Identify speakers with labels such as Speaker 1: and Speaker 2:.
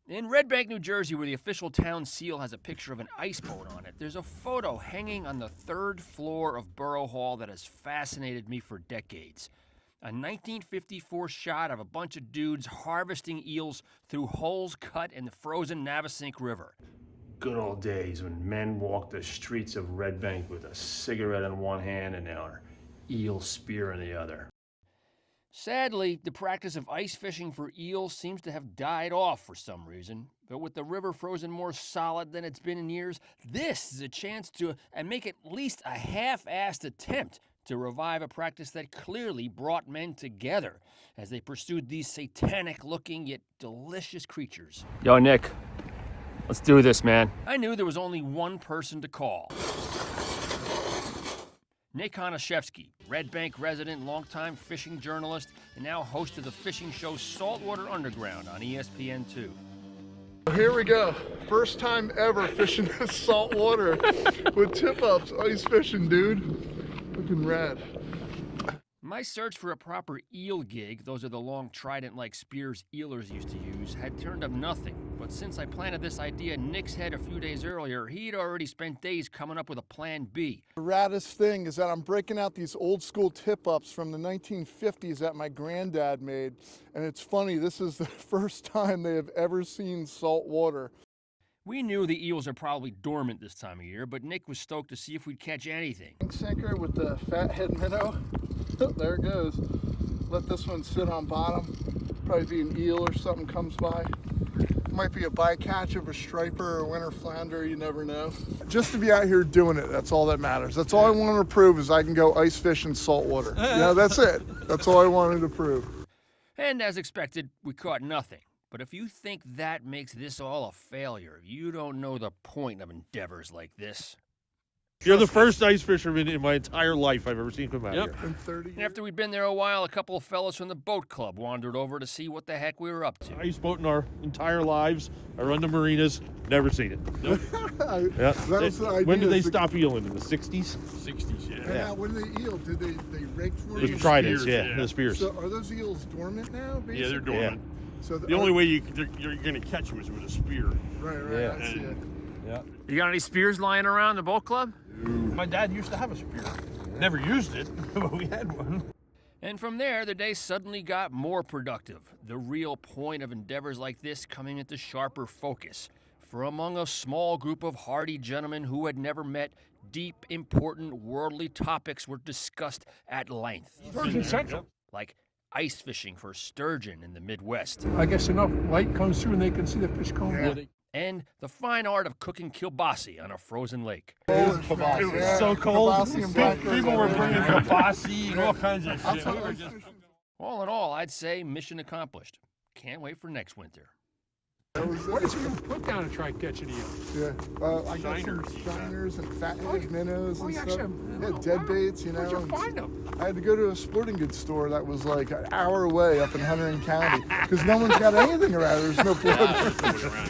Speaker 1: In Red Bank, New Jersey, where the official town seal has a picture of an ice boat on it, there's a photo hanging on the 3rd floor of Borough Hall that has fascinated me for decades. A 1954 shot of a bunch of dudes harvesting eels through holes cut in the frozen Navesink River.
Speaker 2: Good old days when men walked the streets of Red Bank with a cigarette in one hand and our eel spear in the other.
Speaker 1: Sadly, the practice of ice fishing for eels seems to have died off for some reason. But with the river frozen more solid than it's been in years, this is a chance to make at least a half-assed attempt to revive a practice that clearly brought men together as they pursued these satanic-looking yet delicious creatures.
Speaker 2: Yo, Nick, let's do this, man.
Speaker 1: I knew there was only one person to call. Nick Honachefsky, Red Bank resident, longtime fishing journalist, and now host of the fishing show Saltwater Underground on ESPN2.
Speaker 3: Here we go. First time ever fishing in salt water with tip-ups, ice fishing, dude. Looking rad.
Speaker 1: My search for a proper eel gig, those are the long trident-like spears eelers used to use, had turned up nothing. But since I planted this idea in Nick's head a few days earlier, he'd already spent days coming up with a plan B.
Speaker 3: The raddest thing is that I'm breaking out these old school tip-ups from the 1950s that my granddad made. And it's funny, this is the first time they have ever seen salt water.
Speaker 1: We knew the eels are probably dormant this time of year, but Nick was stoked to see if we'd catch anything.
Speaker 3: Sinker with the fathead minnow. There it goes. Let this one sit on bottom. Probably be an eel or something comes by. Might be a bycatch of a striper or winter flounder, you never know. Just to be out here doing it, that's all that matters. That's all I wanted to prove is I can go ice fish in salt water. You know, that's it. That's all I wanted to prove.
Speaker 1: And as expected, we caught nothing. But if you think that makes this all a failure, you don't know the point of endeavors like this.
Speaker 4: You're the first ice fisherman in my entire life I've ever seen come out here.
Speaker 3: In 30 years.
Speaker 1: After we'd been there a while, a couple of fellas from the boat club wandered over to see what the heck we were up to.
Speaker 4: Ice boating our entire lives. I run the marinas. Never seen it. Nope. Yeah.
Speaker 3: That was the idea.
Speaker 4: When did they stop eeling? In the 60s?
Speaker 5: 60s, yeah.
Speaker 3: And now, when they eel, did they rake for
Speaker 4: The
Speaker 3: you?
Speaker 4: tridents,
Speaker 5: spears,
Speaker 4: yeah,
Speaker 5: yeah.
Speaker 4: the spears.
Speaker 3: So are those eels dormant now, basically?
Speaker 5: Yeah, they're dormant.
Speaker 3: So
Speaker 5: The only way you're going to catch them is with a spear.
Speaker 3: Right,
Speaker 4: Yeah.
Speaker 3: I see it.
Speaker 1: You got any spears lying around the boat club?
Speaker 5: My dad used to have a spear. Never used it, but we had one.
Speaker 1: And from there, the day suddenly got more productive. The real point of endeavors like this coming into sharper focus. For among a small group of hardy gentlemen who had never met, deep, important, worldly topics were discussed at length.
Speaker 6: Virgin Central.
Speaker 1: Like ice fishing for sturgeon in the Midwest.
Speaker 6: I guess enough light comes through and they can see the fish come.
Speaker 3: Yeah.
Speaker 1: And the fine art of cooking kielbasi on a frozen lake.
Speaker 5: It was so cold.
Speaker 3: Kielbasi and blackberry.
Speaker 5: People were bringing kielbasi and all kinds of shit. We were just...
Speaker 1: All in all, I'd say mission accomplished. Can't wait for next winter.
Speaker 6: What did you put down to try and catch an eel?
Speaker 3: Yeah, I got some shiners and fathead minnows and
Speaker 6: you
Speaker 3: stuff.
Speaker 6: actually
Speaker 3: Yeah,
Speaker 6: have-
Speaker 3: dead baits, you know.
Speaker 6: Where'd you
Speaker 3: and
Speaker 6: find them?
Speaker 3: I had to go to a sporting goods store that was like an hour away up in Hunter County because no one's got anything around. There's no blood.